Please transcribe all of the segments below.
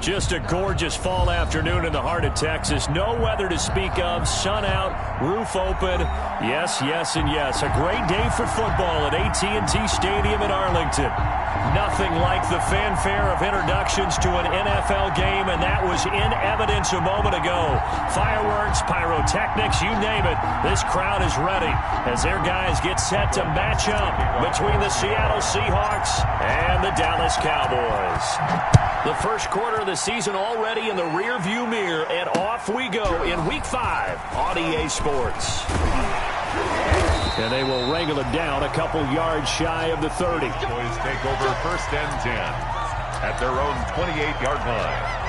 Just a gorgeous fall afternoon in the heart of Texas. No weather to speak of. Sun out, roof open. Yes, yes, and yes. A great day for football at AT&T Stadium in Arlington. Nothing like the fanfare of introductions to an NFL game, and that was in evidence a moment ago. Fireworks, pyrotechnics, you name it. This crowd is ready as their guys get set to match up between the Seattle Seahawks and the Dallas Cowboys. The first quarter of the season already in the rearview mirror, and off we go in Week 5 on EA Sports. And they will wrangle it down a couple yards shy of the 30. Boys take over 1st and 10 at their own 28-yard line.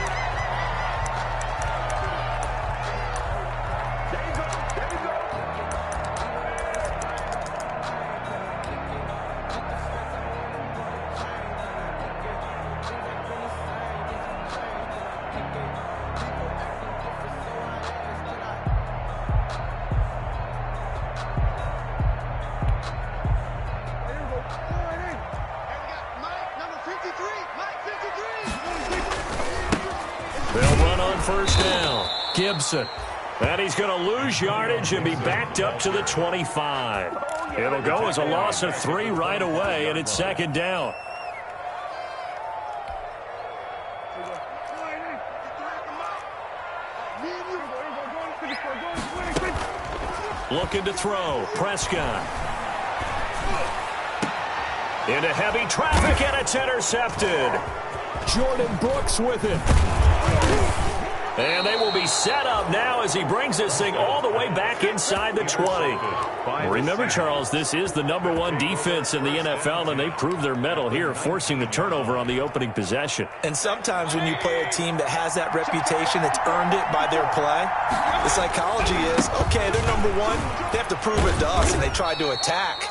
Gibson. And he's going to lose yardage and be backed up to the 25. It'll go as a loss of 3 right away, and it's 2nd down. Looking to throw. Prescott. Into heavy traffic, and it's intercepted. Jordan Brooks with it. And they will be set up now as he brings this thing all the way back inside the 20. Remember, Charles, this is the #1 defense in the NFL, and they proved their mettle here, forcing the turnover on the opening possession. And sometimes when you play a team that has that reputation, it's earned it by their play. The psychology is, okay, they're #1. They have to prove it to us, and they tried to attack.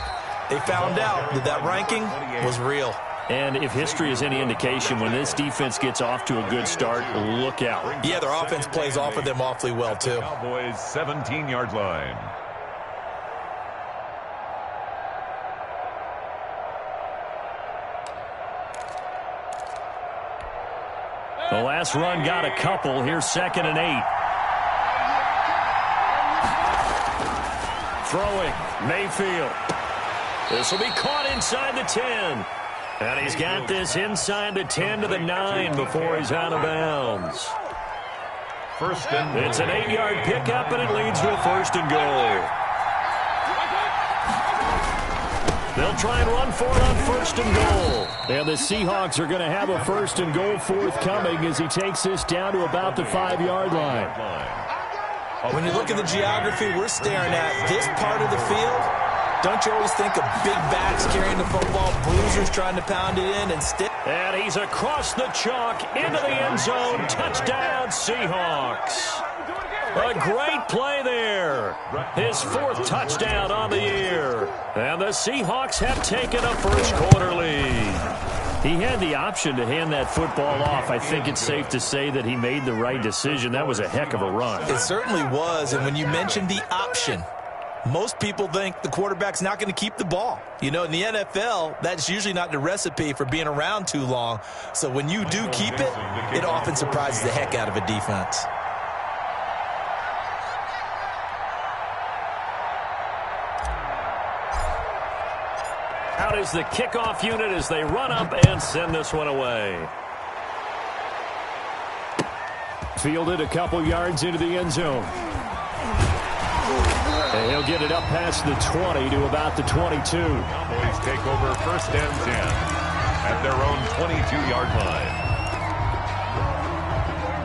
They found out that that ranking was real. And if history is any indication, when this defense gets off to a good start, look out. Yeah, their offense plays off of them awfully well, too. Cowboys 17-yard line. The last run got a couple. Here's 2nd and 8. Throwing. Mayfield. This will be caught inside the 10. And he's got this inside the 10 to the 9 before he's out of bounds. It's an 8-yard pickup, and it leads to a 1st and goal. They'll try and run for it on 1st and goal. And the Seahawks are going to have a 1st and goal forthcoming as he takes this down to about the 5-yard line. When you look at the geography we're staring at, this part of the field, don't you always think of big backs carrying the football, bruisers trying to pound it in and stick? And he's across the chalk into the end zone. Touchdown, Seahawks. A great play there. His 4th touchdown on the year. And the Seahawks have taken a first quarter lead. He had the option to hand that football off. I think it's safe to say that he made the right decision. That was a heck of a run. It certainly was. And when you mentioned the option, most people think the quarterback's not going to keep the ball. You know, in the NFL, that's usually not the recipe for being around too long. So when you do keep it, it often surprises the heck out of a defense. Out is the kickoff unit as they run up and send this one away. Fielded a couple yards into the end zone. And he'll get it up past the 20 to about the 22. Cowboys take over 1st and 10 at their own 22-yard line.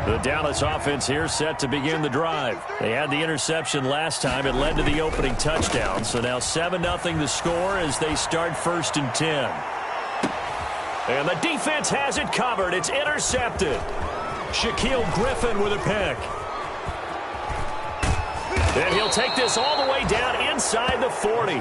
The Dallas offense here set to begin the drive. They had the interception last time. It led to the opening touchdown. So now 7-0 the score as they start 1st and 10. And the defense has it covered. It's intercepted. Shaquille Griffin with a pick. And he'll take this all the way down inside the 40.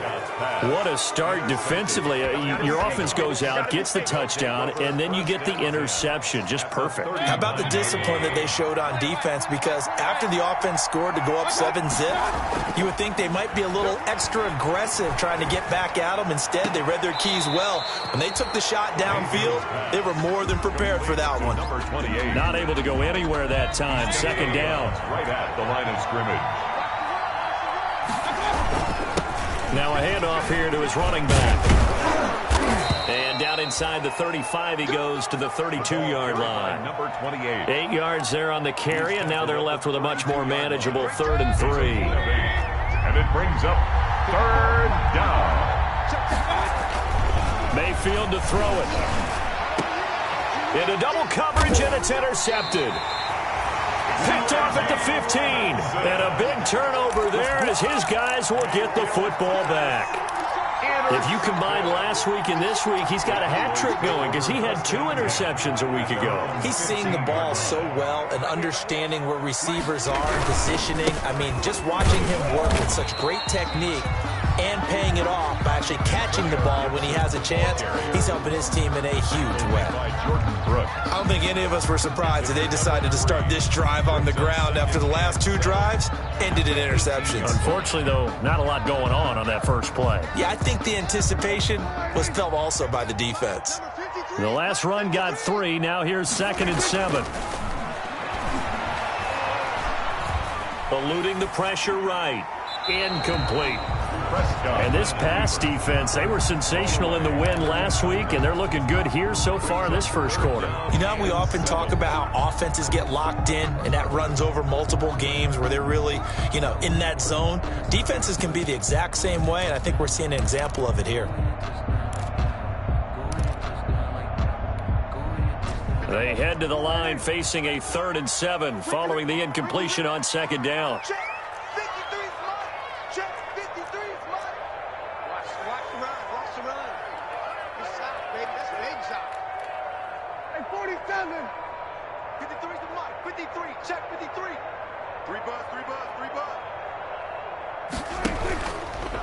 What a start defensively. Your offense goes out, gets the touchdown, and then you get the interception. Just perfect. How about the discipline that they showed on defense? Because after the offense scored to go up 7-zip, you would think they might be a little extra aggressive trying to get back at them. Instead, they read their keys well. When they took the shot downfield, they were more than prepared for that one. Number 28. Not able to go anywhere that time. Second down. Right at the line of scrimmage. Now a handoff here to his running back. And down inside the 35, he goes to the 32-yard line. Number 28. 8 yards there on the carry, and now they're left with a much more manageable 3rd and 3. And it brings up 3rd down. Mayfield to throw it. Into double coverage, and it's intercepted. Picked off at the 15. And a big turnover there as his guys will get the football back. If you combine last week and this week, he's got a hat trick going because he had 2 interceptions a week ago. He's seeing the ball so well and understanding where receivers are and positioning. I mean, just watching him work with such great technique and paying it off by actually catching the ball when he has a chance, he's helping his team in a huge way. I don't think any of us were surprised that they decided to start this drive on the ground after the last 2 drives ended in interceptions. Unfortunately, though, not a lot going on that first play. Yeah, I think the anticipation was felt also by the defense. The last run got 3. Now here's 2nd and 7. Eluding the pressure right. Incomplete. And this pass defense, they were sensational in the win last week, and they're looking good here so far in this first quarter. You know, we often talk about how offenses get locked in, and that runs over multiple games where they're really, in that zone. Defenses can be the exact same way, and I think we're seeing an example of it here. They head to the line facing a 3rd and 7 following the incompletion on 2nd down.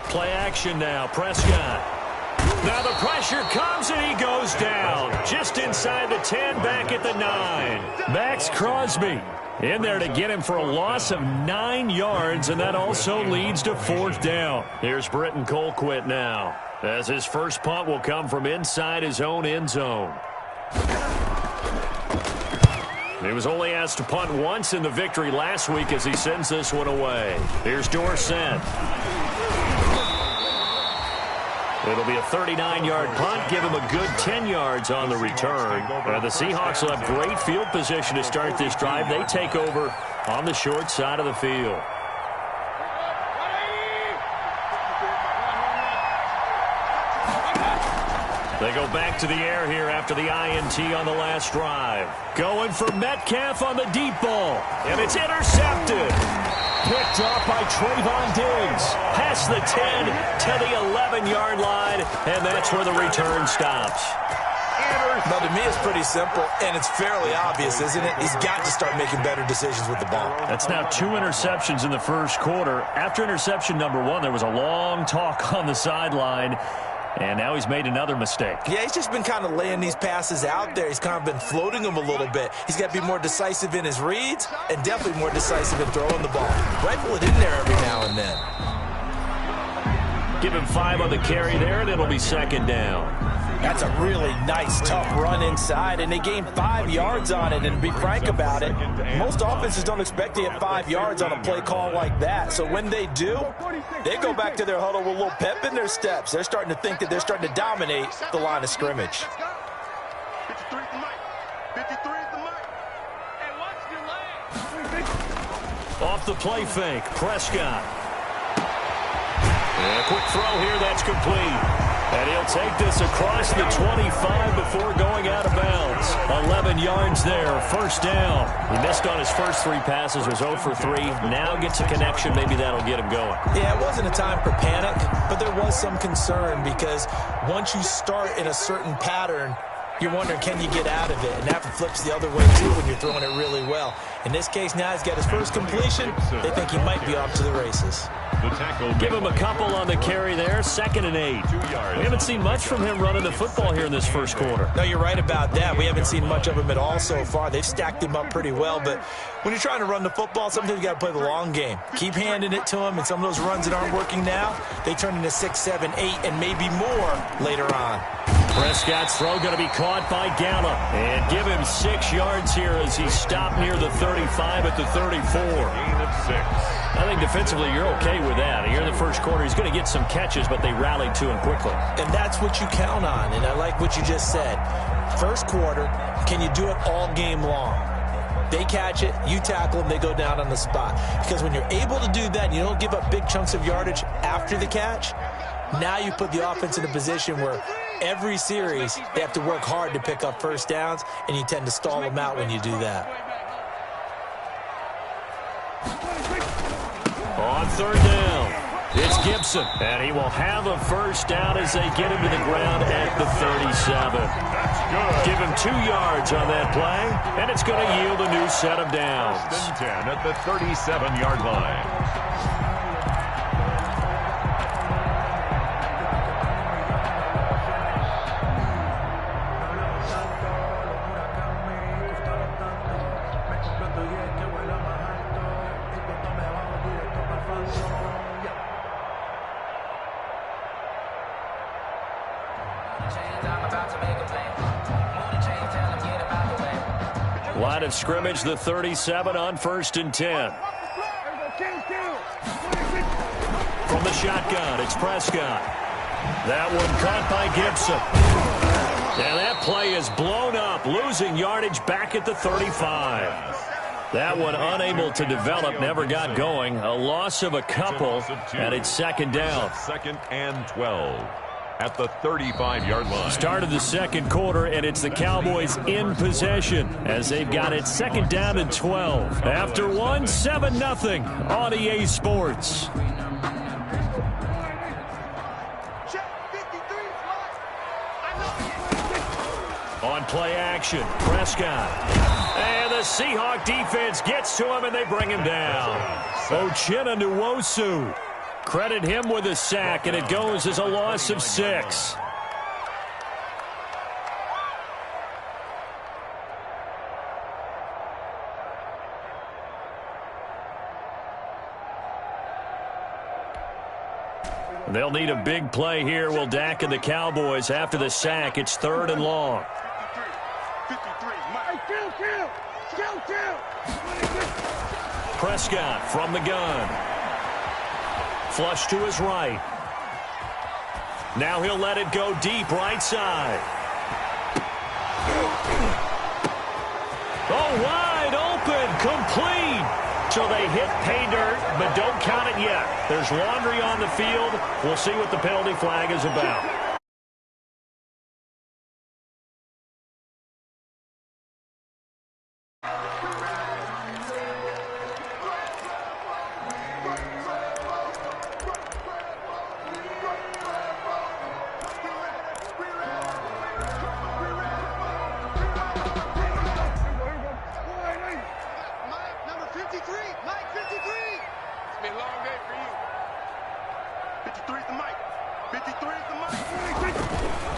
Play action now. Prescott. Now the pressure comes and he goes down. Just inside the 10, back at the 9. Max Crosby in there to get him for a loss of 9 yards, and that also leads to 4th down. Here's Britton Colquitt now, as his first punt will come from inside his own end zone. He was only asked to punt once in the victory last week as he sends this one away. Here's Dorsett. It'll be a 39-yard punt, give him a good 10 yards on the return. The Seahawks will have great field position to start this drive. They take over on the short side of the field. They go back to the air here after the INT on the last drive. Going for Metcalf on the deep ball, and it's intercepted. Picked off by Trayvon Diggs. Past the 10 to the 11-yard line, and that's where the return stops. Now, to me, it's pretty simple, and it's fairly obvious, isn't it? He's got to start making better decisions with the ball. That's now 2 interceptions in the first quarter. After interception number 1, there was a long talk on the sideline, and now he's made another mistake. Yeah, he's just been kind of laying these passes out there. He's kind of been floating them a little bit. He's got to be more decisive in his reads and definitely more decisive in throwing the ball. Rifle it in there every now and then. Give him 5 on the carry there, and it'll be 2nd down. That's a really nice, tough run inside, and they gained 5 yards on it. And to be frank about it, most offenses don't expect to get 5 yards on a play call like that. So when they do, they go back to their huddle with a little pep in their steps. They're starting to think that they're starting to dominate the line of scrimmage. 53 is the mic. 53 is the mic. Hey, watch your legs. Off the play fake, Prescott. And a quick throw here, that's complete. And he'll take this across the 25 before going out of bounds. 11 yards there, 1st down. He missed on his first 3 passes, was 0 for 3. Now gets a connection, maybe that'll get him going. Yeah, it wasn't a time for panic, but there was some concern because once you start in a certain pattern, you're wondering, can you get out of it? And that flips the other way, too, when you're throwing it really well. In this case, now he's got his first completion. They think he might be off to the races. Give him a couple on the carry there. 2nd and 8. We haven't seen much from him running the football here in this first quarter. No, you're right about that. We haven't seen much of him at all so far. They've stacked him up pretty well, but when you're trying to run the football, sometimes you got to play the long game. Keep handing it to him, and some of those runs that aren't working now, they turn into 6, 7, 8, and maybe more later on. Prescott's throw going to be caught by Gallup. And give him 6 yards here as he stopped near the 35 at the 34. Gain of 6. I think defensively you're okay with that. Here in the first quarter, he's going to get some catches, but they rallied to him quickly. And that's what you count on, and I like what you just said. First quarter, can you do it all game long? They catch it, you tackle them, they go down on the spot. Because when you're able to do that, and you don't give up big chunks of yardage after the catch, now you put the offense in a position where every series they have to work hard to pick up first downs, and you tend to stall them out when you do that. On 3rd down, it's Gibson, and he will have a first down as they get him to the ground at the 37. That's good. Give him 2 yards on that play, and it's going to yield a new set of downs. 1st and 10 at the 37-yard line. Line of scrimmage, the 37 on 1st and 10. From the shotgun, it's Prescott. That one caught by Gibson. And that play is blown up, losing yardage back at the 35. That one unable to develop, never got going. A loss of a couple, and it's 2nd down. 2nd and 12 at the 35-yard line. Start of the second quarter, and it's the Cowboys in possession as they've got it 2nd down and 12. After one, 7-0 on EA Sports. On play action, Prescott. And the Seahawk defense gets to him, and they bring him down. Uchenna Nwosu. Credit him with a sack, and it goes as a loss of 6. They'll need a big play here. Will Dak and the Cowboys after the sack. It's 3rd and long. Prescott from the gun. Flush to his right. Now he'll let it go deep right side. Oh, wide open, complete. So they hit pay dirt, but don't count it yet. There's laundry on the field. We'll see what the penalty flag is about.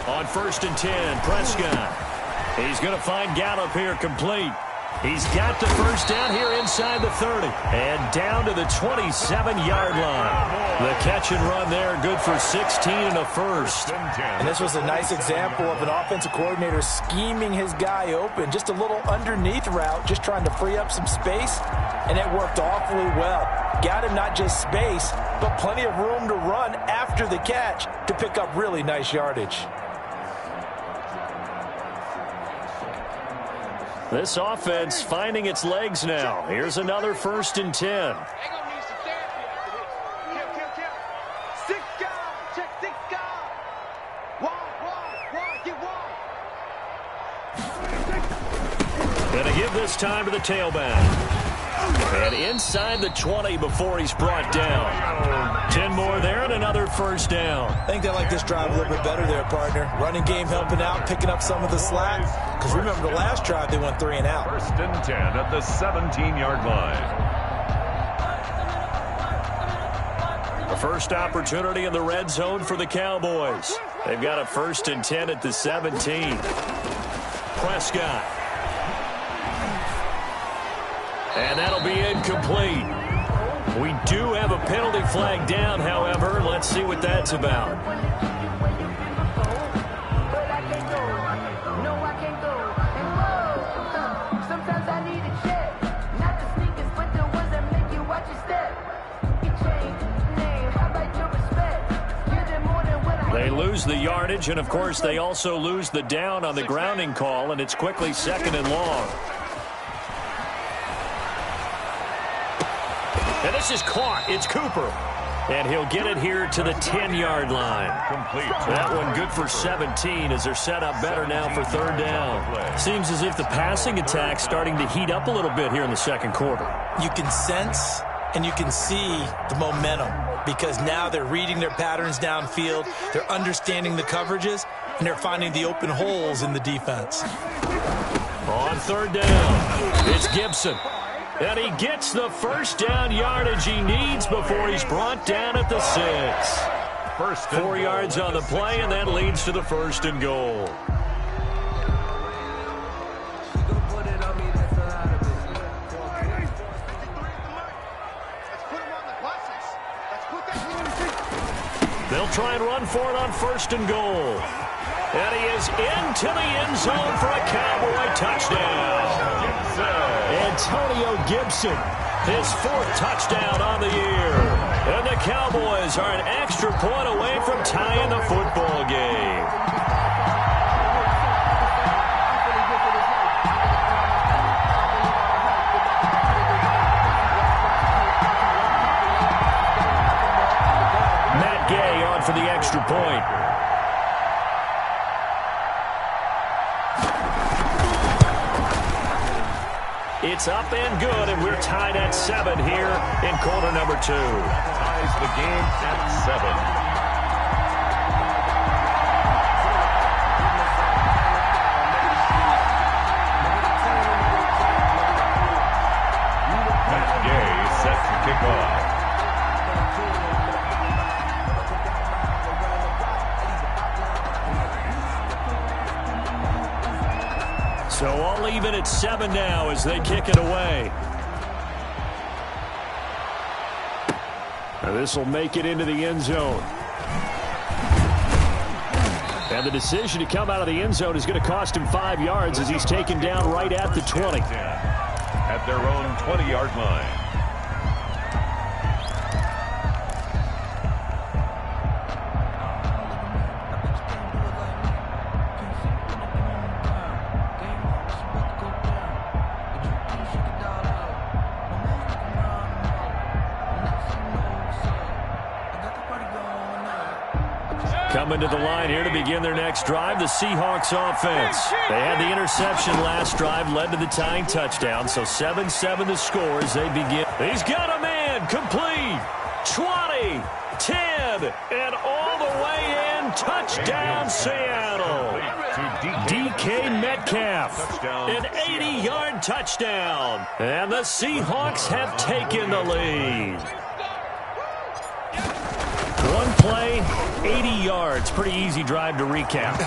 On 1st and 10, Prescott. He's going to find Gallup here complete. He's got the first down here inside the 30. And down to the 27-yard line. The catch and run there, good for 16 and a first. And this was a nice example of an offensive coordinator scheming his guy open. Just a little underneath route, just trying to free up some space. And it worked awfully well. Got him not just space, but plenty of room to run after the catch to pick up really nice yardage. This offense finding its legs now. Here's another 1st and 10. Gonna give this time to the tailback. And inside the 20 before he's brought down. 10 more there and another first down. I think they like this drive a little bit better there, partner. Running game helping out, picking up some of the slack. Because remember, the last drive they went 3 and out. First and 10 at the 17-yard line. The first opportunity in the red zone for the Cowboys. They've got a first and 10 at the 17. Prescott. And that'll be incomplete. We do have a penalty flag down, however. Let's see what that's about. They lose the yardage, and, of course, they also lose the down on the grounding call, and it's quickly second and long. And this is caught. It's Cooper. And he'll get it here to the 10-yard line. Complete. That one good for 17 as they're set up better now for third down. Seems as if the passing attack's starting to heat up a little bit here in the second quarter. You can sense and you can see the momentum because now they're reading their patterns downfield, they're understanding the coverages, and they're finding the open holes in the defense. On third down, it's Gibson. And he gets the first down yardage he needs before he's brought down at the 6. First 4 yards on the play, and that leads to the first and goal. They'll try and run for it on first and goal. And he is into the end zone for a Cowboy touchdown. Antonio Gibson, his 4th touchdown on the year. And the Cowboys are an extra point away from tying the football game. Matt Gay on for the extra point. It's up and good, and we're tied at 7 here in quarter number 2. Ties the game at 7. Matt Gay set to kick off. So all even at 7 now as they kick it away. And this will make it into the end zone. And the decision to come out of the end zone is going to cost him 5 yards as he's taken down right at the 20. At their own 20-yard line. Coming to the line here to begin their next drive, the Seahawks offense. They had the interception last drive, led to the tying touchdown, so 7-7 the score as they begin. He's got a man, complete, 20, 10, and all the way in, touchdown Seattle. DK Metcalf, an 80-yard touchdown, and the Seahawks have taken the lead. One play, 80 yards. Pretty easy drive to recap.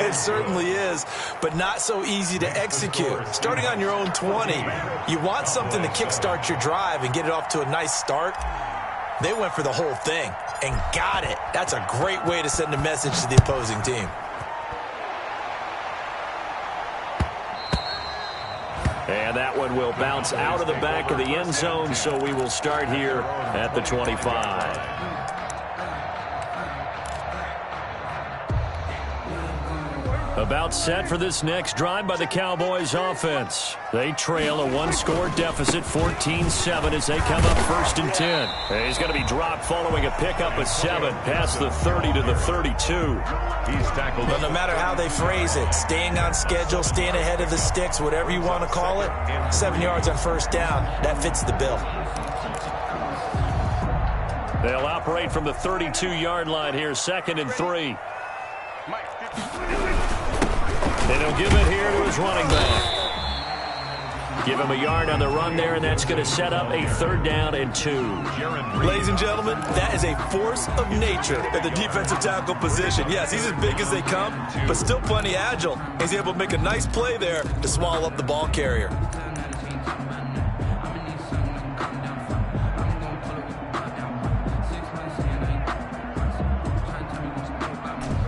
It certainly is, but not so easy to execute. Starting on your own 20, you want something to kickstart your drive and get it off to a nice start. They went for the whole thing and got it. That's a great way to send a message to the opposing team. And that one will bounce out of the back of the end zone, so we will start here at the 25. About set for this next drive by the Cowboys offense. They trail a one-score deficit, 14-7, as they come up 1st and 10. And he's going to be dropped following a pickup of 7 past the 30 to the 32. He's tackled. But no matter how they phrase it, staying on schedule, staying ahead of the sticks, whatever you want to call it, 7 yards on 1st down, that fits the bill. They'll operate from the 32-yard line here, 2nd and 3. And he'll give it here to his running back. Give him a yard on the run there, and that's going to set up a 3rd down and 2. Ladies and gentlemen, that is a force of nature at the defensive tackle position. Yes, he's as big as they come, but still plenty agile. He's able to make a nice play there to swallow up the ball carrier.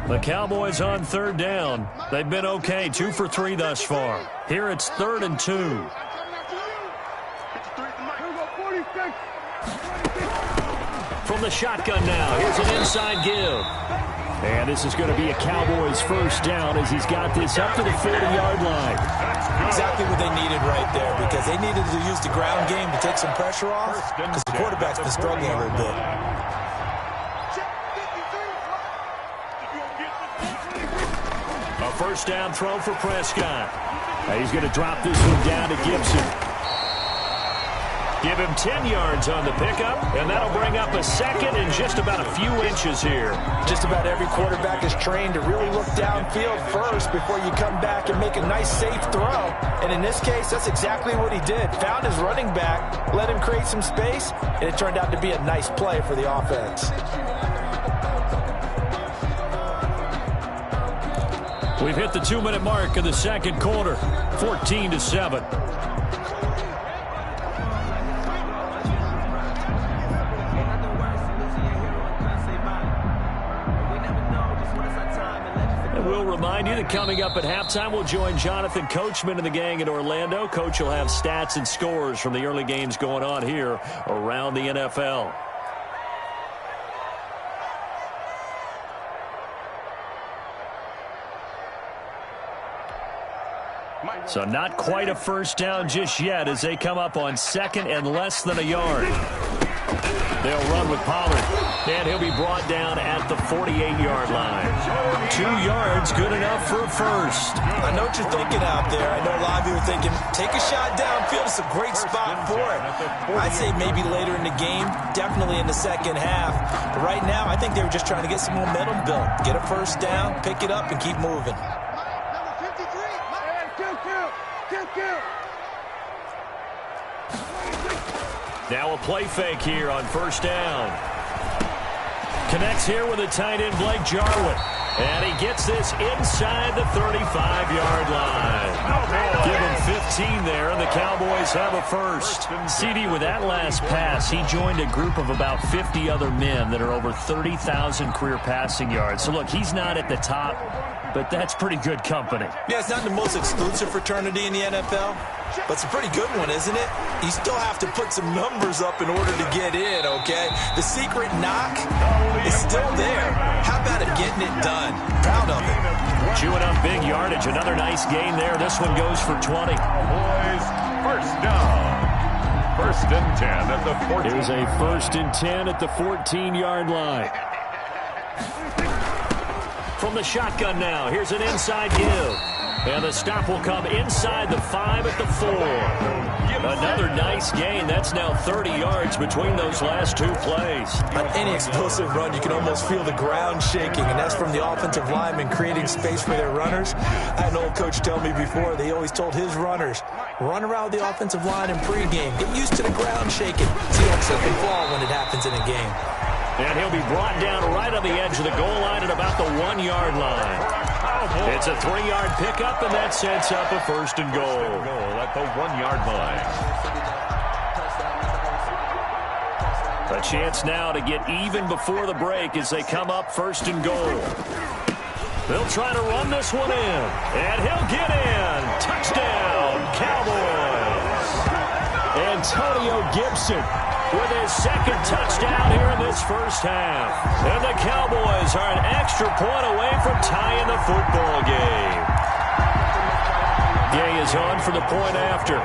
The Cowboys on 3rd down. They've been okay, 2 for 3 thus far. Here it's 3rd and 2. From the shotgun now, here's an inside give. And this is going to be a Cowboys 1st down as he's got this up to the 40-yard line. Exactly what they needed right there, because they needed to use the ground game to take some pressure off, because the quarterback's been struggling a little bit. A 1st down throw for Prescott. He's going to drop this one down to Gibson. Give him 10 yards on the pickup, and that'll bring up a 2nd and just about a few inches here. Just about every quarterback is trained to really look downfield first before you come back and make a nice, safe throw. And in this case, that's exactly what he did. Found his running back, let him create some space, and it turned out to be a nice play for the offense. We've hit the 2-minute mark of the 2nd quarter, 14-7. And we'll remind you that coming up at halftime, we'll join Jonathan Coachman and the gang in Orlando. Coach will have stats and scores from the early games going on here around the NFL. So not quite a 1st down just yet as they come up on 2nd and less than a yard. They'll run with Pollard, and he'll be brought down at the 48-yard line. 2 yards, good enough for a 1st. I know what you're thinking out there. I know a lot of you are thinking, take a shot downfield. It's a great spot for it. I'd say maybe later in the game, definitely in the 2nd half. But right now, I think they were just trying to get some momentum built. Get a 1st down, pick it up, and keep moving. Now a play fake here on 1st down. Connects here with a tight end, Blake Jarwin. And he gets this inside the 35-yard line. Give him 15 there, and the Cowboys have a 1st. CD, with that last pass, he joined a group of about 50 other men that are over 30,000 career passing yards. So, look, he's not at the top, but that's pretty good company. Yeah, it's not the most exclusive fraternity in the NFL, but it's a pretty good one, isn't it? You still have to put some numbers up in order to get in, okay? The secret knock is still there. How about him getting it done? Proud of it. Chewing up big yardage. Another nice gain there. This one goes for 20. Boys, 1st down. 1st and 10 at the 14. Here's a 1st and 10 at the 14-yard line. From the shotgun now, here's an inside give. And the stop will come inside the 5 at the 4. Another nice gain. That's now 30 yards between those last 2 plays. On any explosive run, you can almost feel the ground shaking, and that's from the offensive linemen creating space for their runners. I had an old coach tell me before, they always told his runners, run around the offensive line in pregame. Get used to the ground shaking so you don't slip and fall when it happens in a game. And he'll be brought down right on the edge of the goal line at about the 1-yard line. It's a 3-yard pickup, and that sets up a 1st and goal. At the 1-yard line. A chance now to get even before the break as they come up 1st and goal. They'll try to run this one in, and he'll get in. Touchdown, Cowboys. Antonio Gibson with his second touchdown here in this first half. And the Cowboys are an extra point away from tying the football game. Gay is on for the point after.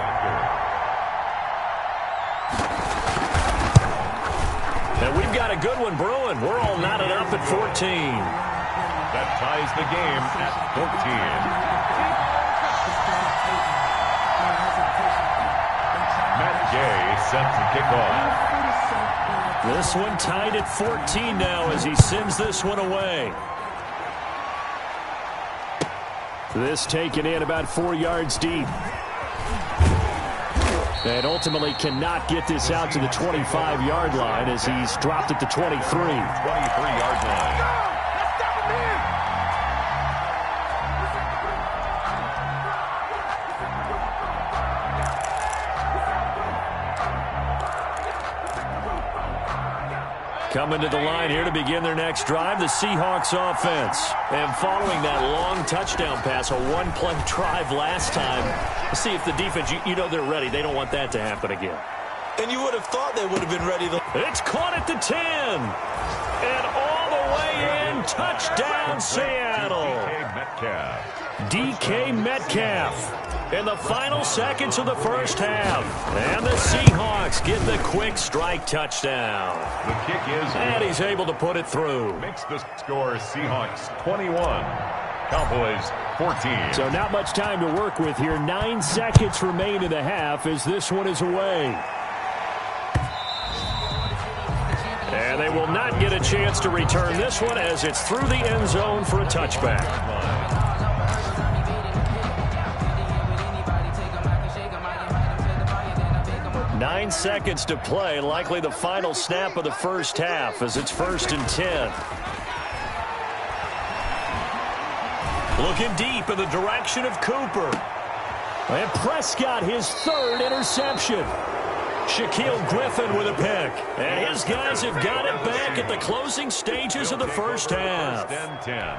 And we've got a good one brewing. We're all knotted up at 14. That ties the game at 14. Matt Gay set to kick off. This one tied at 14 now as he sends this one away. This taken in about 4 yards deep. And ultimately cannot get this out to the 25-yard line as he's dropped at the 23. 23-yard line. Coming to the line here to begin their next drive, the Seahawks offense. And following that long touchdown pass, a one-play drive last time, let's see if the defense, you know they're ready. They don't want that to happen again. And you would have thought they would have been ready. It's caught at the 10. And all the way in, touchdown Seattle. DK Metcalf. In the final seconds of the first half. And the Seahawks get the quick strike touchdown. The kick is and he's able to put it through. Makes the score Seahawks 21. Cowboys 14. So not much time to work with here. 9 seconds remain in the half as this one is away. And they will not get a chance to return this one as it's through the end zone for a touchback. 9 seconds to play, likely the final snap of the first half as it's 1st and 10. Looking deep in the direction of Cooper. And Prescott, his 3rd interception. Shaquille Griffin with a pick. And his guys have got it back at the closing stages of the first half. 1st and 10.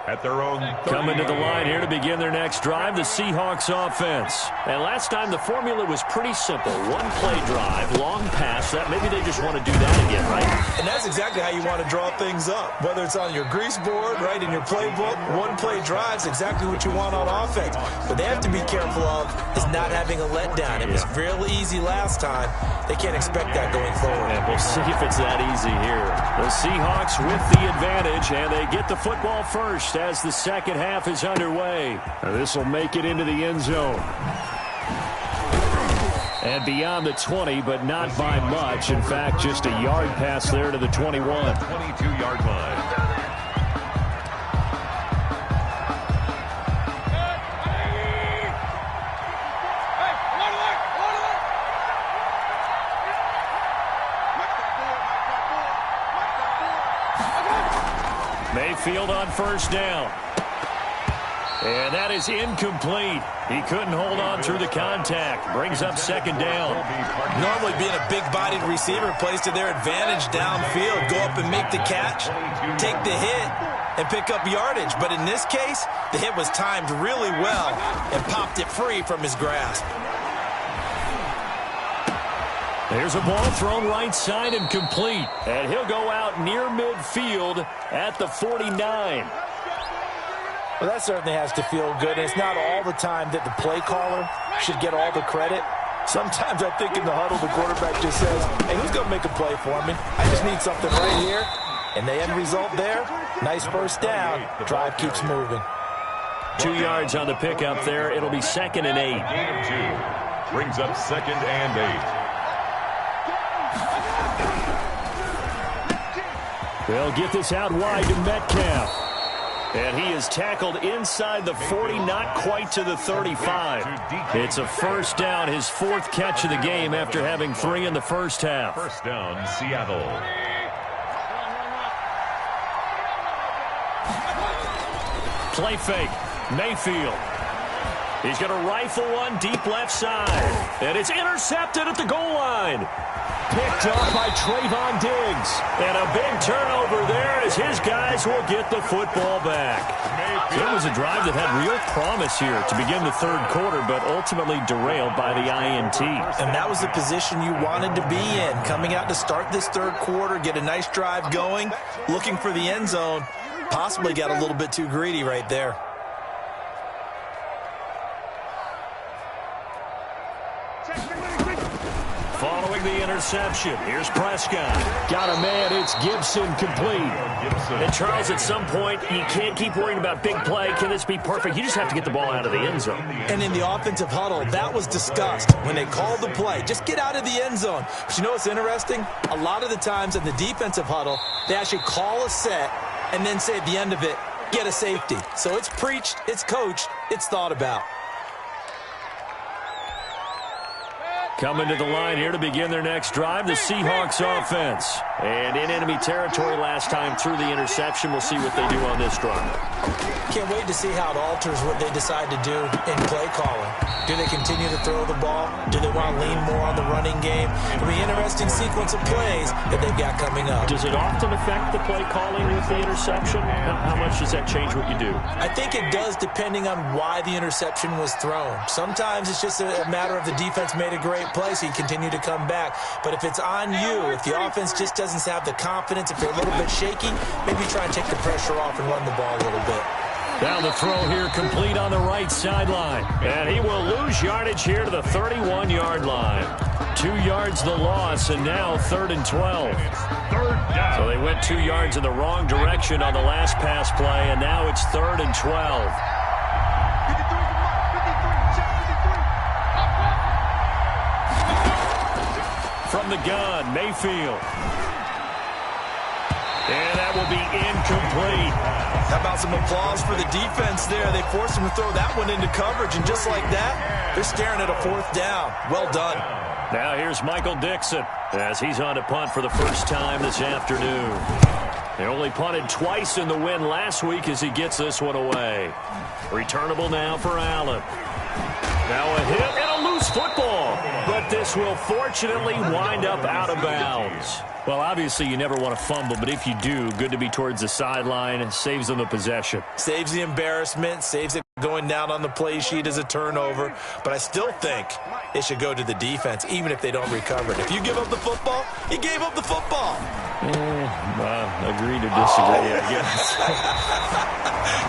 At their own 30. Coming to the line here to begin their next drive, the Seahawks offense. And last time the formula was pretty simple. One play drive, long pass. That maybe they just want to do that again, right? And that's exactly how you want to draw things up. Whether it's on your grease board, right, in your playbook, one play drive is exactly what you want on offense. What they have to be careful of is not having a letdown. It was real easy last time. They can't expect that going forward. And we'll see if it's that easy here. The Seahawks with the advantage, and they get the football first as the second half is underway. This will make it into the end zone. And beyond the 20, but not by much. In fact, just a yard pass there to the 21. 22-yard line. Mayfield on first down. And that is incomplete. He couldn't hold on through the contact. Brings up 2nd down. Normally being a big-bodied receiver plays to their advantage downfield. Go up and make the catch, take the hit, and pick up yardage. But in this case, the hit was timed really well and popped it free from his grasp. There's a ball thrown right side and complete. And he'll go out near midfield at the 49. Well, that certainly has to feel good. It's not all the time that the play caller should get all the credit. Sometimes I think in the huddle, the quarterback just says, hey, who's going to make a play for me? I just need something right here. And the end result there, nice first down. Drive keeps moving. 2 yards on the pickup there. It'll be 2nd and 8. Gain of 2. Brings up 2nd and 8. They'll get this out wide to Metcalf. And he is tackled inside the 40, not quite to the 35. It's a first down, his 4th catch of the game after having 3 in the first half. First down, Seattle. Play fake, Mayfield. He's going to rifle one deep left side. And it's intercepted at the goal line. Picked off by Trayvon Diggs. And a big turnover there as his guys will get the football back. It was a drive that had real promise here to begin the third quarter, but ultimately derailed by the INT. And that was the position you wanted to be in. Coming out to start this third quarter, get a nice drive going, looking for the end zone. Possibly got a little bit too greedy right there. Following the interception, here's Prescott. Got a man, it's Gibson complete. And Charles, at some point, you can't keep worrying about big play. Can this be perfect? You just have to get the ball out of the end zone. And in the offensive huddle, that was discussed when they called the play. Just get out of the end zone. But you know what's interesting? A lot of the times in the defensive huddle, they actually call a set and then say at the end of it, get a safety. So it's preached, it's coached, it's thought about. Coming to the line here to begin their next drive, the Seahawks offense. And in enemy territory last time through the interception. We'll see what they do on this drive. Can't wait to see how it alters what they decide to do in play calling. Do they continue to throw the ball? Do they want to lean more on the running game? It'll be an interesting sequence of plays that they've got coming up. Does it often affect the play calling with the interception? How much does that change what you do? I think it does depending on why the interception was thrown. Sometimes it's just a matter of the defense made a great play, so you continue to come back. But if it's on you, if the offense just doesn't have the confidence, if they're a little bit shaky, maybe try and take the pressure off and run the ball a little bit. Down the throw here, complete on the right sideline. And he will lose yardage here to the 31-yard line. 2 yards the loss, and now 3rd and 12. Third down. So they went 2 yards in the wrong direction on the last pass play, and now it's 3rd and 12. From the gun, Mayfield. And that will be incomplete. How about some applause for the defense there? They forced him to throw that one into coverage, and just like that, they're staring at a 4th down. Well done. Now here's Michael Dixon as he's on to punt for the first time this afternoon. They only punted twice in the win last week as he gets this one away. Returnable now for Allen. Now a hit and a loose football. But this will fortunately wind up out of bounds. Well, obviously you never want to fumble, but if you do, good to be towards the sideline and saves them the possession. Saves the embarrassment, saves it going down on the play sheet as a turnover. But I still think it should go to the defense, even if they don't recover it. If you give up the football, you gave up the football. Agree to disagree, I guess.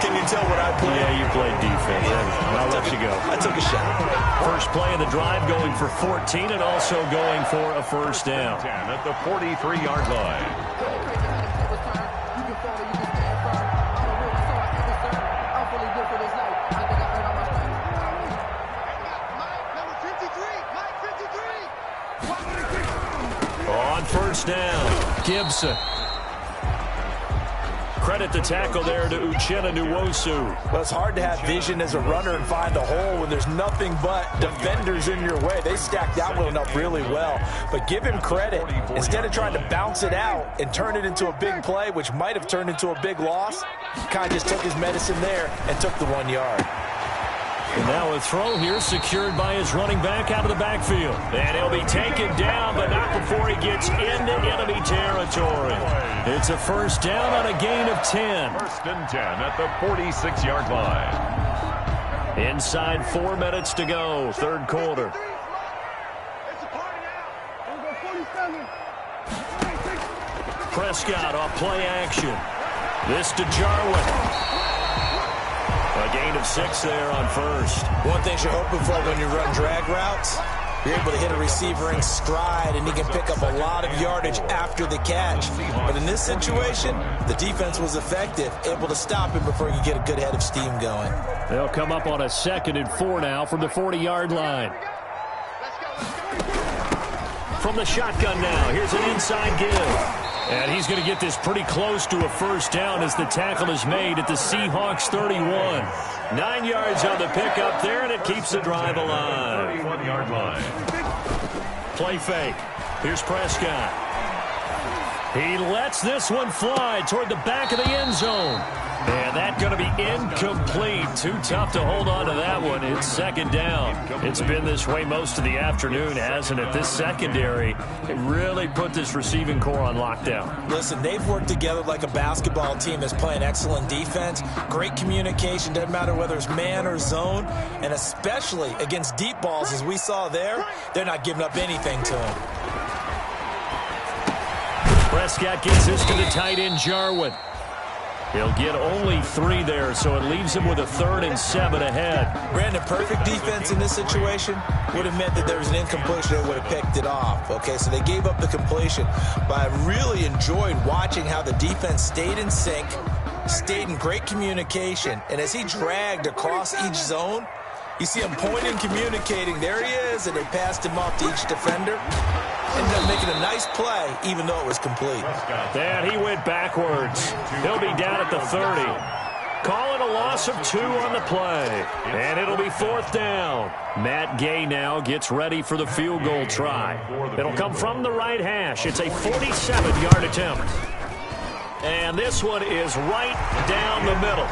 Can you tell what I played? Yeah, you played defense. I'll let you go. I took a shot. First play of the drive going for 14 and also going for a first down. 10 at the 43-yard line. On first down, Gibson. Credit the tackle there to Uchenna Nwosu. Well, it's hard to have vision as a runner and find a hole when there's nothing but defenders in your way. They stacked that one up really well. But give him credit. Instead of trying to bounce it out and turn it into a big play, which might have turned into a big loss, kind of just took his medicine there and took the 1 yard. And now a throw here secured by his running back out of the backfield. And he'll be taken down, but not before he gets into enemy territory. It's a first down on a gain of 10. 1st and 10 at the 46-yard line. Inside 4 minutes to go, third quarter. Prescott off play action. This to Jarwin. A gain of 6 there on first. One thing you're hoping for when you run drag routes, you're able to hit a receiver in stride, and he can pick up a lot of yardage after the catch. But in this situation, the defense was effective, able to stop him before you get a good head of steam going. They'll come up on a 2nd and 4 now from the 40-yard line. From the shotgun now, here's an inside give. And he's going to get this pretty close to a first down as the tackle is made at the Seahawks 31. 9 yards on the pickup there, and it keeps the drive alive. 31-yard line. Play fake. Here's Prescott. He lets this one fly toward the back of the end zone. And that's going to be incomplete. Too tough to hold on to that one. It's second down. It's been this way most of the afternoon, hasn't it? This secondary, it really put this receiving core on lockdown. Listen, they've worked together like a basketball team that's playing excellent defense. Great communication. Doesn't matter whether it's man or zone. And especially against deep balls, as we saw there, they're not giving up anything to him. Prescott gets this to the tight end, Jarwin. He'll get only 3 there, so it leaves him with a 3rd and 7 ahead. Brandon, perfect defense in this situation would have meant that there was an incompletion. They would have picked it off. Okay, so they gave up the completion. But I really enjoyed watching how the defense stayed in sync, stayed in great communication. And as he dragged across each zone, you see him pointing, communicating. There he is, and they passed him off to each defender. Ended up making a nice play, even though it was complete. And he went backwards. He'll be down at the 30. Calling a loss of 2 on the play. And it'll be 4th down. Matt Gay now gets ready for the field goal try. It'll come from the right hash. It's a 47-yard attempt. And this one is right down the middle.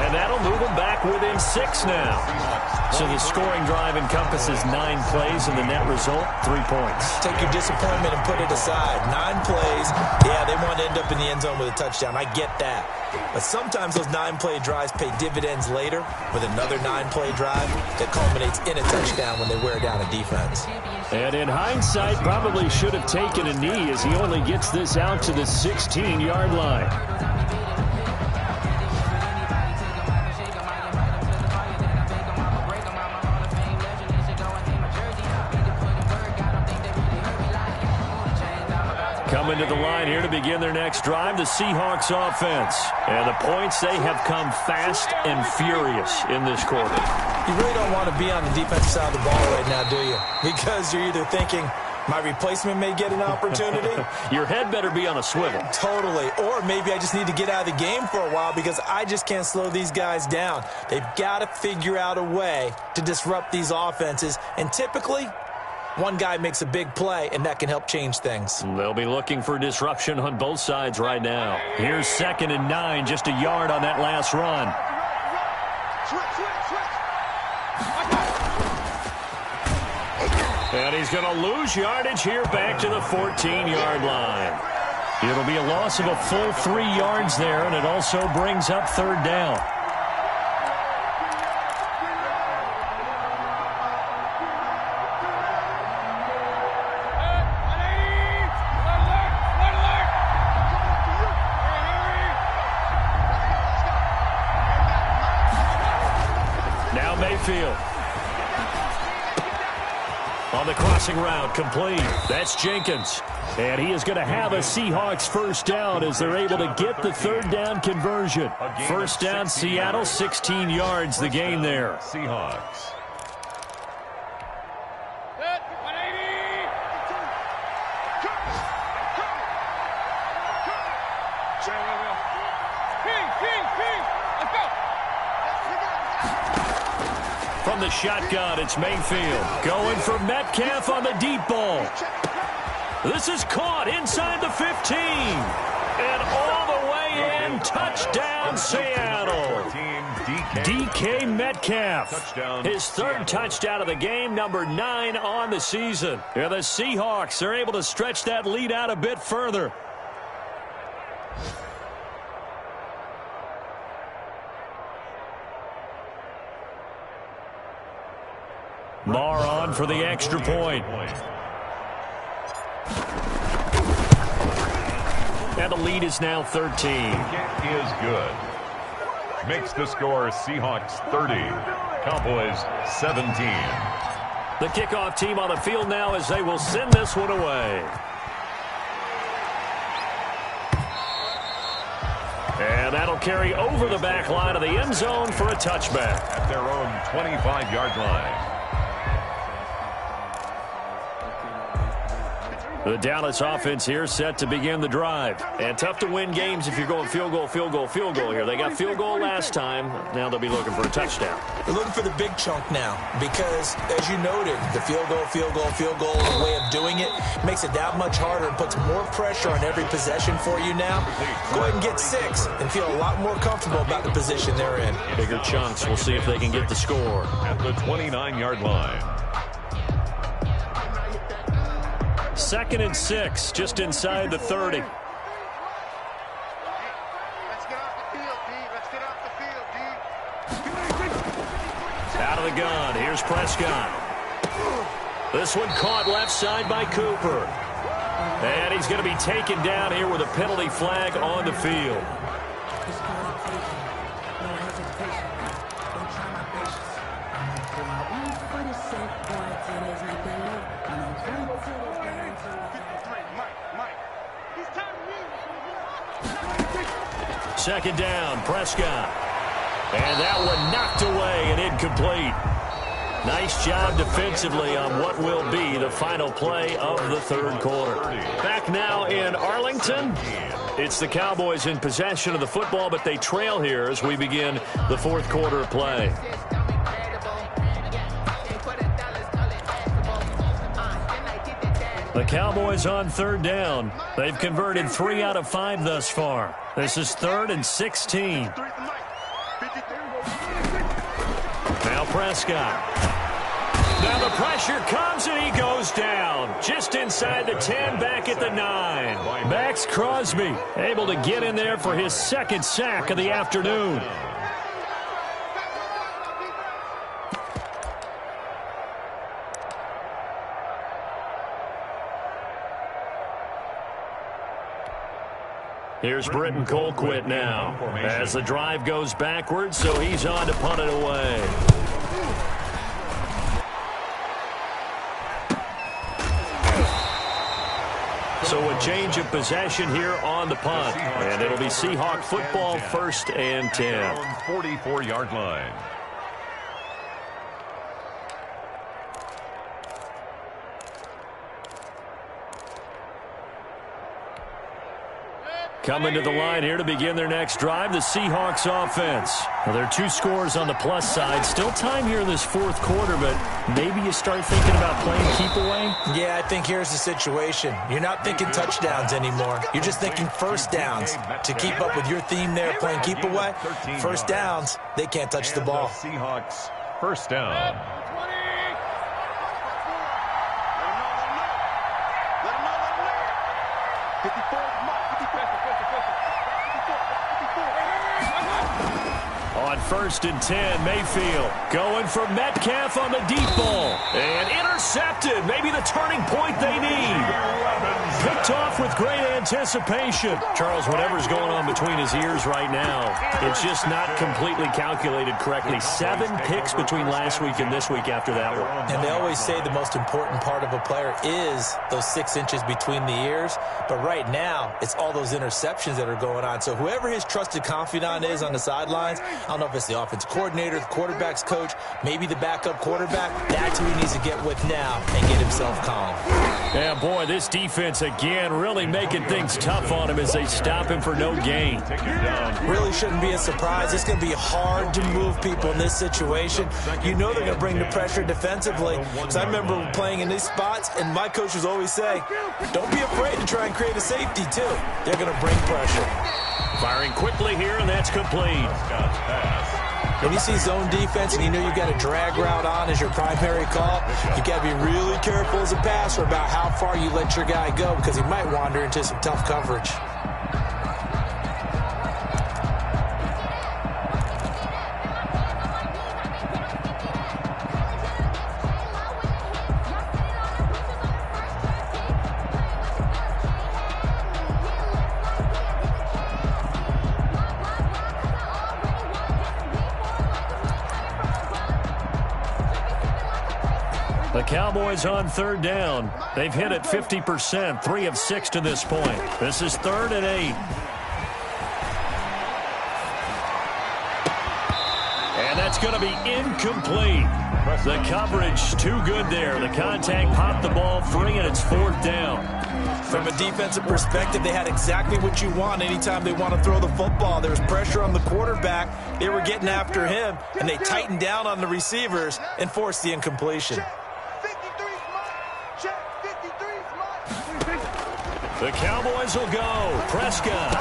And that'll move them back within 6 now. So the scoring drive encompasses 9 plays, and the net result, 3 points. Take your disappointment and put it aside. 9 plays. Yeah, they want to end up in the end zone with a touchdown. I get that. But sometimes those 9-play drives pay dividends later with another 9-play drive that culminates in a touchdown when they wear down a defense. And in hindsight, probably should have taken a knee as he only gets this out to the 16-yard line. Coming to the line here to begin their next drive, the Seahawks offense. And the points, they have come fast and furious in this quarter. You really don't want to be on the defensive side of the ball right now, do you? Because you're either thinking, my replacement may get an opportunity. Your head better be on a swivel. Totally. Or maybe I just need to get out of the game for a while because I just can't slow these guys down. They've got to figure out a way to disrupt these offenses. And typically, one guy makes a big play, and that can help change things. They'll be looking for disruption on both sides right now. Here's 2nd and 9, just a yard on that last run. And he's going to lose yardage here back to the 14-yard line. It'll be a loss of a full 3 yards there, and it also brings up 3rd down. Now Mayfield. On the crossing route, complete. That's Jenkins. And he is going to have a Seahawks 1st down as they're able to get the 3rd down conversion. 1st down, Seattle, 16 yards the gain there. Seahawks. From the shotgun, it's Mayfield. Going for Metcalf on the deep ball. This is caught inside the 15. And all the way in. Touchdown, Seattle. DK Metcalf. His 3rd touchdown of the game, number 9 on the season. And the Seahawks are able to stretch that lead out a bit further. Marr on for the extra point. And the lead is now 13. It is good. Makes the score Seahawks 30. Cowboys 17. The kickoff team on the field now as they will send this one away. And that'll carry over the back line of the end zone for a touchback. At their own 25-yard line. The Dallas offense here set to begin the drive. And tough to win games if you're going field goal, field goal, field goal here. They got field goal last time. Now they'll be looking for a touchdown. They're looking for the big chunk now because, as you noted, the field goal, field goal, field goal way of doing it makes it that much harder and puts more pressure on every possession for you now. Go ahead and get 6 and feel a lot more comfortable about the position they're in. Bigger chunks. We'll see if they can get the score. At the 29-yard line. 2nd and 6, just inside the 30. Let's get off the field, D. Let's get off the field, D. Out of the gun. Here's Prescott. This one caught left side by Cooper. And he's going to be taken down here with a penalty flag on the field. Second down, Prescott. And that one knocked away and incomplete. Nice job defensively on what will be the final play of the third quarter. Back now in Arlington. It's the Cowboys in possession of the football, but they trail here as we begin the fourth quarter of play. The Cowboys on third down. They've converted 3 out of 5 thus far. This is 3rd and 16. Now Prescott. Now the pressure comes and he goes down. Just inside the 10, back at the 9. Max Crosby able to get in there for his 2nd sack of the afternoon. Here's Britton Colquitt now as the drive goes backwards, so he's on to punt it away. So a change of possession here on the punt, and it'll be Seahawk football, 1st and 10. 44-yard line. Coming to the line here to begin their next drive, the Seahawks offense. Well, there are 2 scores on the plus side. Still time here in this fourth quarter, but maybe you start thinking about playing keep away? Yeah, I think here's the situation. You're not thinking touchdowns anymore. You're just thinking first downs. To keep up with your theme there, playing keep away, first downs, they can't touch the ball. Seahawks, first down. On 1st and 10, Mayfield going for Metcalf on the deep ball. And intercepted. Maybe the turning point they need. Picked off with great anticipation. Charles, whatever's going on between his ears right now, it's just not completely calculated correctly. 7 picks between last week and this week after that one. And they always say the most important part of a player is those 6 inches between the ears. But right now, it's all those interceptions that are going on. So whoever his trusted confidant is on the sidelines, I don't know if it's the offensive coordinator, the quarterback's coach, maybe the backup quarterback, that's who he needs to get with now and get himself calm. Yeah, boy, this defense again really making things tough on him as they stop him for no gain. Really shouldn't be a surprise. It's going to be hard to move people in this situation. You know they're going to bring the pressure defensively. Because I remember playing in these spots, and my coaches always say, don't be afraid to try and create a safety, too. They're going to bring pressure. Firing quickly here, and that's complete. When you see zone defense and you know you've got a drag route on as your primary call, you got to be really careful as a passer about how far you let your guy go because he might wander into some tough coverage. The Cowboys on third down. They've hit it 50%, 3 of 6 to this point. This is 3rd and 8. And That's going to be incomplete. The coverage too good there. The contact popped the ball free, and it's 4th down. From a defensive perspective, they had exactly what you want anytime they want to throw the football. There was pressure on the quarterback. They were getting after him, and they tightened down on the receivers and forced the incompletion. The Cowboys will go. Prescott.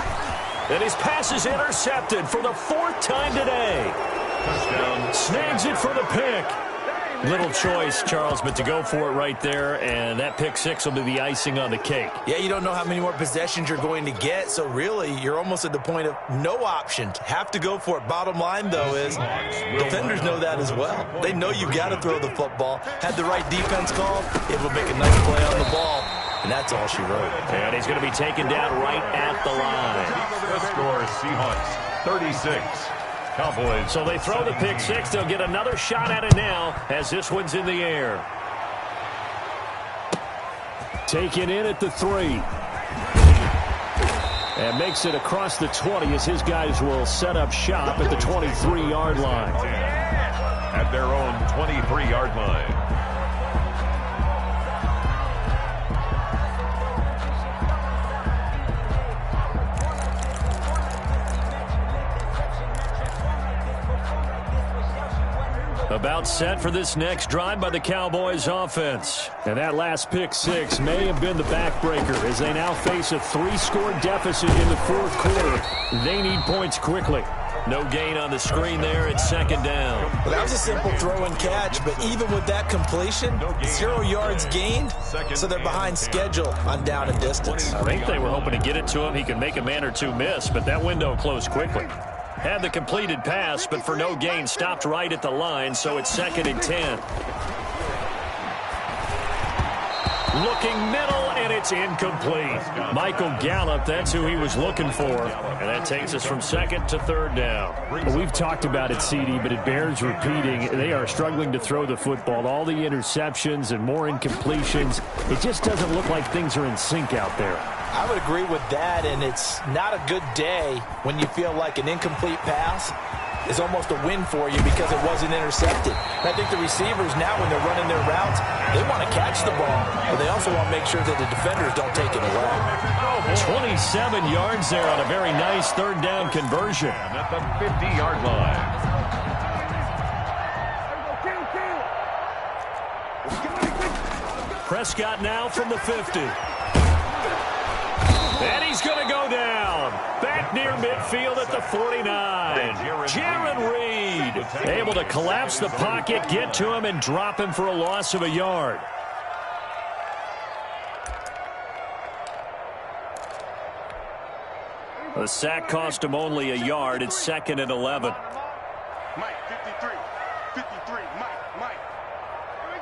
And his pass is intercepted for the 4th time today. Touchdown. Snags it for the pick. Little choice, Charles, but to go for it right there, and that pick 6 will be the icing on the cake. Yeah, you don't know how many more possessions you're going to get, so really you're almost at the point of no option. Have to go for it. Bottom line, though, is defenders know that as well. They know you got to throw the football. Had the right defense called, it will make a nice play on the ball, and that's all she wrote. And he's going to be taken down right at the line. The score is Seahawks 36. Cowboys. So they throw the pick 6. They'll get another shot at it now as this one's in the air. Taken in at the 3. And makes it across the 20 as his guys will set up shop at the 23-yard line. At their own 23-yard line. About set for this next drive by the Cowboys offense. And that last pick 6 may have been the backbreaker as they now face a 3-score deficit in the 4th quarter. They need points quickly. No gain on the screen there. It's 2nd down. Well, that was a simple throw and catch, but even with that completion, 0 yards gained, so they're behind schedule on down and distance. I think they were hoping to get it to him. He could make a man or two miss, but that window closed quickly. Had the completed pass, but for no gain, stopped right at the line, so it's 2nd and 10. Looking middle, and it's incomplete. Michael Gallup, that's who he was looking for. And that takes us from 2nd to 3rd down. Well, we've talked about it, CD, but it bears repeating. They are struggling to throw the football. All the interceptions and more incompletions. It just doesn't look like things are in sync out there. I would agree with that, and it's not a good day when you feel like an incomplete pass is almost a win for you because it wasn't intercepted. And I think the receivers now, when they're running their routes, they want to catch the ball, but they also want to make sure that the defenders don't take it away. 27 yards there on a very nice 3rd down conversion. At the 50-yard line. Prescott now from the 50. And he's going to go down. Back near midfield at the 49. Jaron Reed able to collapse the pocket, get to him, and drop him for a loss of a yard. The sack cost him only a yard. It's 2nd and 11. Mike, 53. 53. Mike. Here we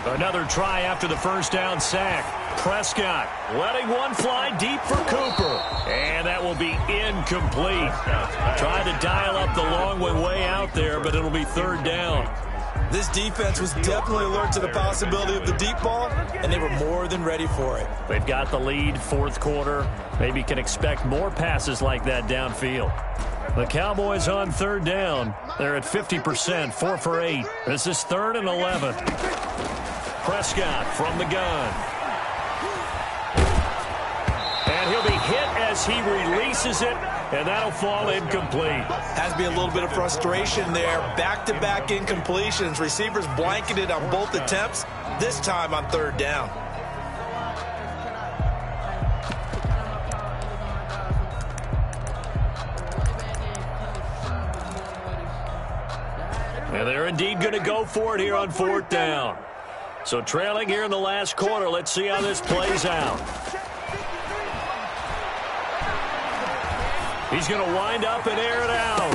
go. Another try after the 1st down sack. Prescott letting one fly deep for Cooper. And that will be incomplete. Trying to dial up the long one way out there, but it'll be 3rd down. This defense was definitely alert to the possibility of the deep ball, and they were more than ready for it. They've got the lead, 4th quarter. Maybe can expect more passes like that downfield. The Cowboys on 3rd down. They're at 50%, 4 for 8. This is 3rd and 11. Prescott from the gun. And he'll be hit as he releases it, and that'll fall incomplete. Has to be a little bit of frustration there. Back-to-back incompletions. Receivers blanketed on both attempts, this time on 3rd down. And they're indeed going to go for it here on 4th down. So trailing here in the last quarter. Let's see how this plays out. He's going to wind up and air it out.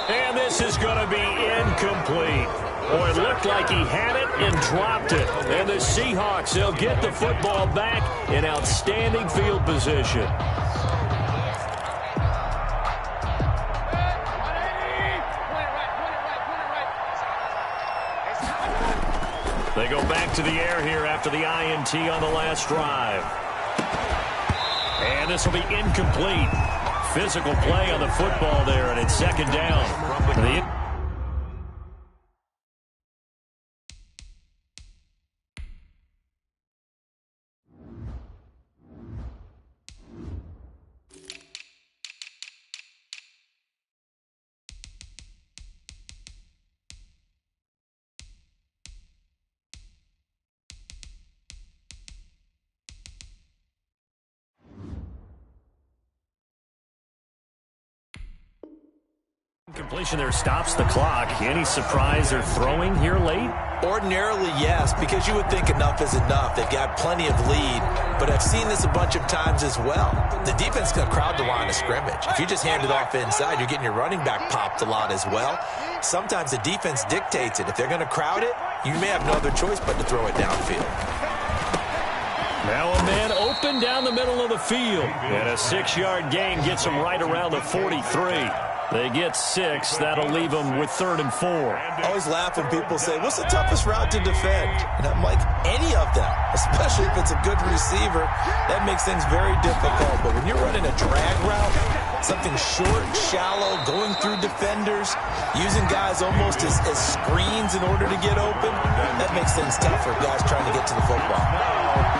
And this is going to be incomplete. Boy, it looked like he had it and dropped it. And the Seahawks, they'll get the football back in outstanding field position. They go back to the air here after the INT on the last drive. And this will be incomplete. physical play on the football there, and it's second down. Completion there stops the clock. Any surprise they're throwing here late? Ordinarily, yes, because you would think enough is enough. They've got plenty of lead, but I've seen this a bunch of times as well. The defense is going to crowd the line of scrimmage. If you just hand it off inside, you're getting your running back popped a lot as well. Sometimes the defense dictates it. If they're going to crowd it, you may have no other choice but to throw it downfield. Now a man open down the middle of the field. And a 6-yard gain gets him right around the 43. They get 6. That'll leave them with 3rd and 4. I always laugh when people say, what's the toughest route to defend? And I'm like, any of them, especially if it's a good receiver. That makes things very difficult. But when you're running a drag route, something short, shallow, going through defenders, using guys almost as screens in order to get open, that makes things tough for guys trying to get to the football.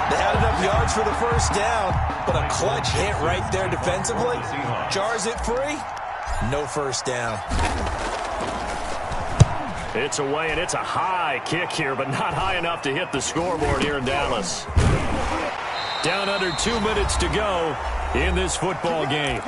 They had enough yards for the first down, but a clutch hit right there defensively jars it free. No first down. It's away, and it's a high kick here, but not high enough to hit the scoreboard here in Dallas. Down under 2 minutes to go in this football game.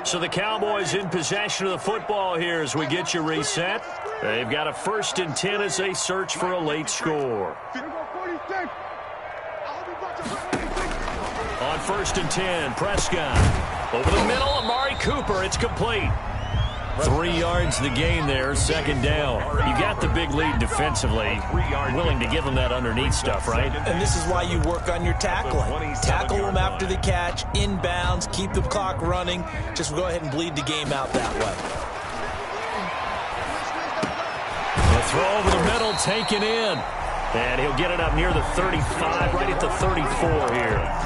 So the Cowboys in possession of the football here as we get you reset. They've got a 1st and 10 as they search for a late score. On 1st and 10, Prescott. Over the middle, Amari Cooper. It's complete. 3 yards the gain there, 2nd down. You got the big lead defensively. Willing to give them that underneath stuff, right? And this is why you work on your tackling. Tackle them after the catch, inbounds, keep the clock running. Just go ahead and bleed the game out that way. The throw over the middle, taken in. And he'll get it up near the 35, right at the 34 here.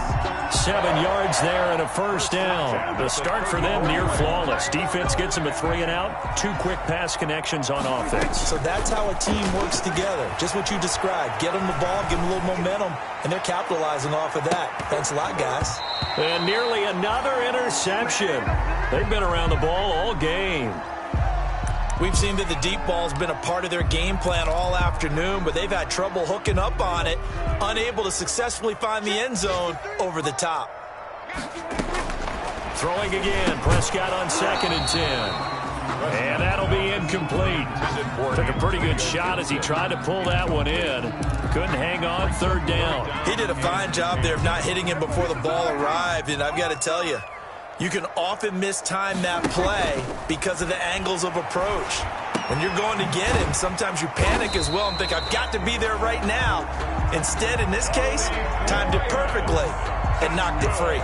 7 yards there and a 1st down. The start for them near flawless. Defense gets them a 3 and out. 2 quick pass connections on offense. So that's how a team works together. Just what you described. Get them the ball, give them a little momentum, and they're capitalizing off of that. Thanks a lot, guys. And nearly another interception. They've been around the ball all game. We've seen that the deep ball's been a part of their game plan all afternoon, but they've had trouble hooking up on it, unable to successfully find the end zone over the top. Throwing again, Prescott on 2nd and 10. And that'll be incomplete. Took a pretty good shot as he tried to pull that one in. Couldn't hang on, 3rd down. He did a fine job there of not hitting him before the ball arrived, and I've got to tell you, you can often mistime that play because of the angles of approach. When you're going to get him, sometimes you panic as well and think, I've got to be there right now. Instead, in this case, timed it perfectly and knocked it free.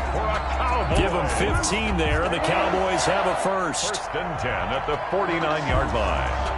Give them 15 there, and the Cowboys have a 1st. 1st and 10 at the 49-yard line.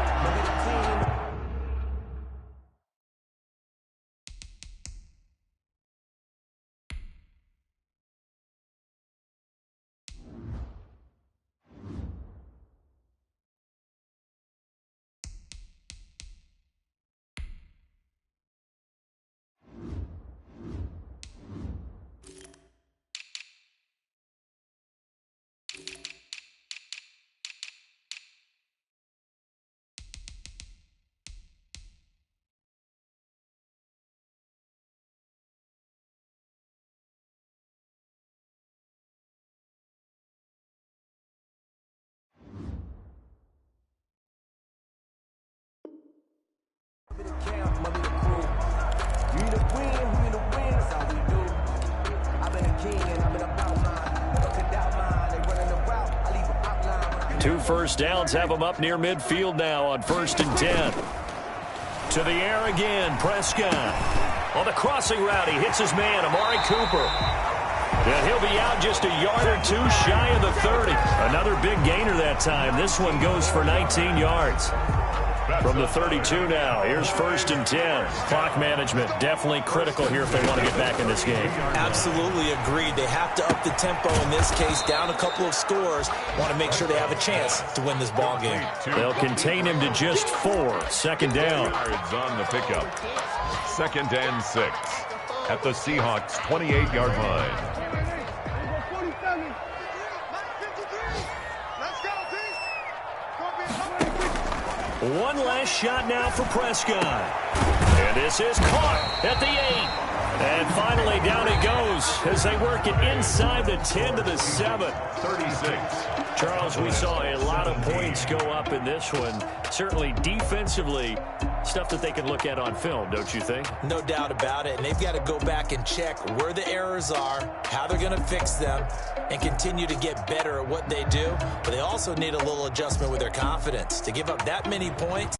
Two 1st downs have them up near midfield now on 1st and 10. To the air again, Prescott. On the crossing route, he hits his man, Amari Cooper. And he'll be out just a yard or two shy of the 30. Another big gainer that time. This one goes for 19 yards. From the 32 now, here's 1st and 10. Clock management definitely critical here if they want to get back in this game. Absolutely agreed. They have to up the tempo in this case, down a couple of scores. Want to make sure they have a chance to win this ball game. They'll contain him to just 4. 2nd down. Yards on the pickup. 2nd and 6 at the Seahawks' 28-yard line. One last shot now for Prescott. And this is caught at the 8. And finally down he goes as they work it inside the 10 to the 7. 36. Charles, we saw a lot of points go up in this one. Certainly defensively, stuff that they can look at on film, don't you think? No doubt about it. And they've got to go back and check where the errors are, how they're going to fix them, and continue to get better at what they do. But they also need a little adjustment with their confidence. To give up that many points,